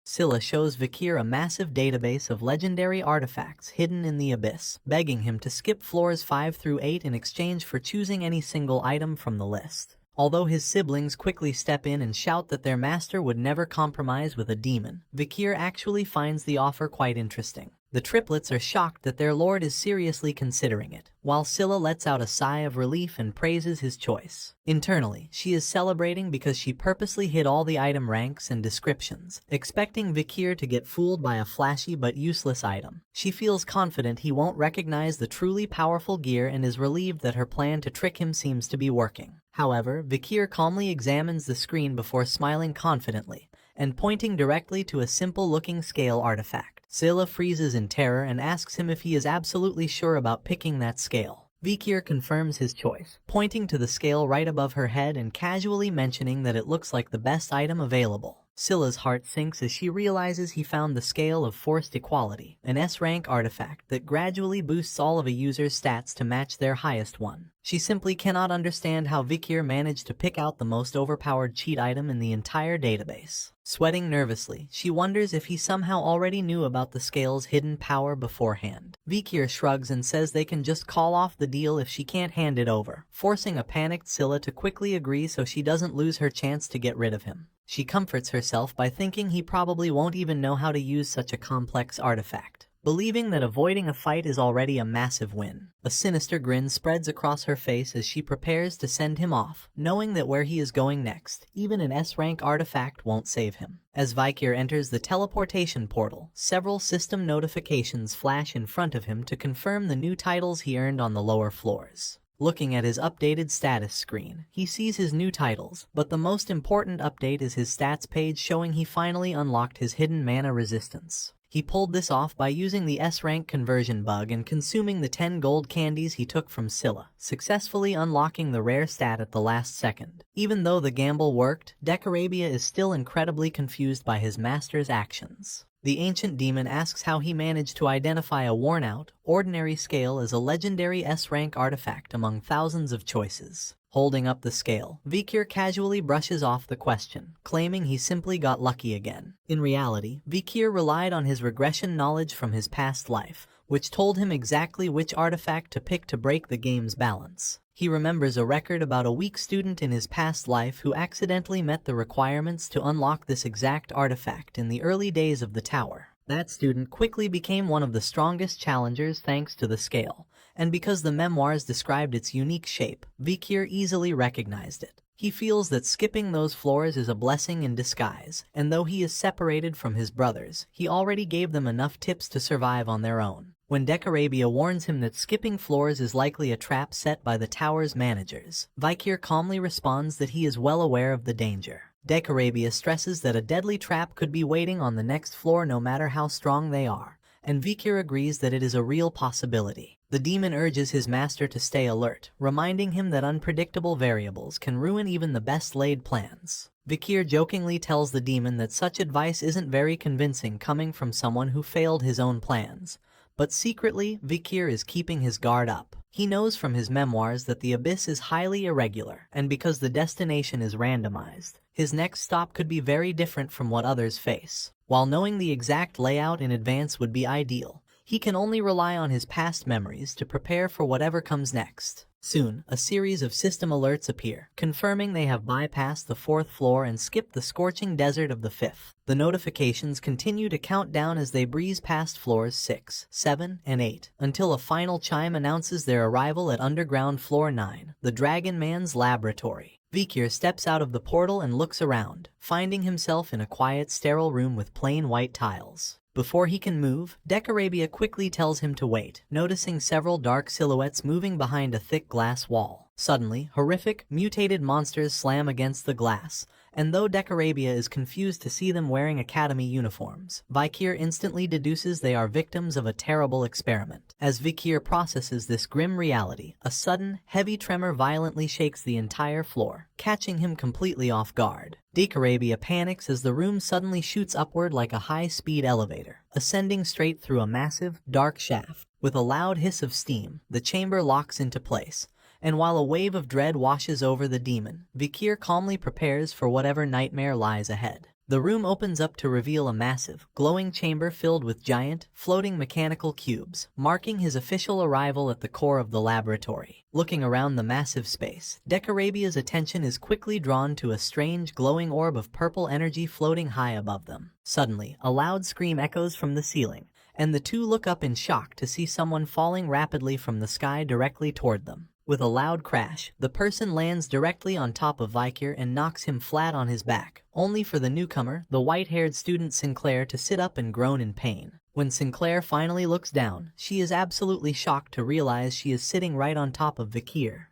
Scylla shows Vikir a massive database of legendary artifacts hidden in the abyss, begging him to skip floors 5 through 8 in exchange for choosing any single item from the list. Although his siblings quickly step in and shout that their master would never compromise with a demon, Vikir actually finds the offer quite interesting. The triplets are shocked that their lord is seriously considering it, while Scylla lets out a sigh of relief and praises his choice. Internally, she is celebrating because she purposely hid all the item ranks and descriptions, expecting Vikir to get fooled by a flashy but useless item. She feels confident he won't recognize the truly powerful gear and is relieved that her plan to trick him seems to be working. However, Vikir calmly examines the screen before smiling confidently, and pointing directly to a simple-looking scale artifact. Scylla freezes in terror and asks him if he is absolutely sure about picking that scale. Vikir confirms his choice, pointing to the scale right above her head and casually mentioning that it looks like the best item available. Scylla's heart sinks as she realizes he found the Scale of Forced Equality, an S-rank artifact that gradually boosts all of a user's stats to match their highest one. She simply cannot understand how Vikir managed to pick out the most overpowered cheat item in the entire database. Sweating nervously, she wonders if he somehow already knew about the Scale's hidden power beforehand. Vikir shrugs and says they can just call off the deal if she can't hand it over, forcing a panicked Scylla to quickly agree so she doesn't lose her chance to get rid of him. She comforts herself by thinking he probably won't even know how to use such a complex artifact, believing that avoiding a fight is already a massive win. A sinister grin spreads across her face as she prepares to send him off, knowing that where he is going next, even an S-rank artifact won't save him. As Vikir enters the teleportation portal, several system notifications flash in front of him to confirm the new titles he earned on the lower floors. Looking at his updated status screen, he sees his new titles, but the most important update is his stats page showing he finally unlocked his hidden mana resistance. He pulled this off by using the S-rank conversion bug and consuming the 10 gold candies he took from Scylla, successfully unlocking the rare stat at the last second. Even though the gamble worked, Decorabia is still incredibly confused by his master's actions. The ancient demon asks how he managed to identify a worn-out, ordinary scale as a legendary S-rank artifact among thousands of choices. Holding up the scale, Vikir casually brushes off the question, claiming he simply got lucky again. In reality, Vikir relied on his regression knowledge from his past life, which told him exactly which artifact to pick to break the game's balance. He remembers a record about a weak student in his past life who accidentally met the requirements to unlock this exact artifact in the early days of the tower. That student quickly became one of the strongest challengers thanks to the scale, and because the memoirs described its unique shape, Vikir easily recognized it. He feels that skipping those floors is a blessing in disguise, and though he is separated from his brothers, he already gave them enough tips to survive on their own. When Decorabia warns him that skipping floors is likely a trap set by the tower's managers, Vikir calmly responds that he is well aware of the danger. Decorabia stresses that a deadly trap could be waiting on the next floor no matter how strong they are, and Vikir agrees that it is a real possibility. The demon urges his master to stay alert, reminding him that unpredictable variables can ruin even the best-laid plans. Vikir jokingly tells the demon that such advice isn't very convincing coming from someone who failed his own plans, but secretly, Vikir is keeping his guard up. He knows from his memoirs that the abyss is highly irregular, and because the destination is randomized, his next stop could be very different from what others face. While knowing the exact layout in advance would be ideal, he can only rely on his past memories to prepare for whatever comes next. Soon, a series of system alerts appear, confirming they have bypassed the 4th floor and skipped the scorching desert of the 5th. The notifications continue to count down as they breeze past floors 6, 7, and 8, until a final chime announces their arrival at underground floor 9, the Dragon Man's laboratory. Vikir steps out of the portal and looks around, finding himself in a quiet, sterile room with plain white tiles. Before he can move, Decorabia quickly tells him to wait, noticing several dark silhouettes moving behind a thick glass wall. Suddenly, horrific, mutated monsters slam against the glass, and though Decorabia is confused to see them wearing academy uniforms, Vikir instantly deduces they are victims of a terrible experiment. As Vikir processes this grim reality, a sudden, heavy tremor violently shakes the entire floor, catching him completely off guard. Decorabia panics as the room suddenly shoots upward like a high-speed elevator, ascending straight through a massive, dark shaft. With a loud hiss of steam, the chamber locks into place, and while a wave of dread washes over the demon, Vikir calmly prepares for whatever nightmare lies ahead. The The room opens up to reveal a massive, glowing chamber filled with giant, floating mechanical cubes, marking his official arrival at the core of the laboratory. Looking around the massive space, Decarabia's attention is quickly drawn to a strange, glowing orb of purple energy floating high above them. Suddenly, a loud scream echoes from the ceiling, and the two look up in shock to see someone falling rapidly from the sky directly toward them. With a loud crash, the person lands directly on top of Vikir and knocks him flat on his back, only for the newcomer, the white-haired student Sinclair, to sit up and groan in pain. When Sinclair finally looks down, she is absolutely shocked to realize she is sitting right on top of Vikir.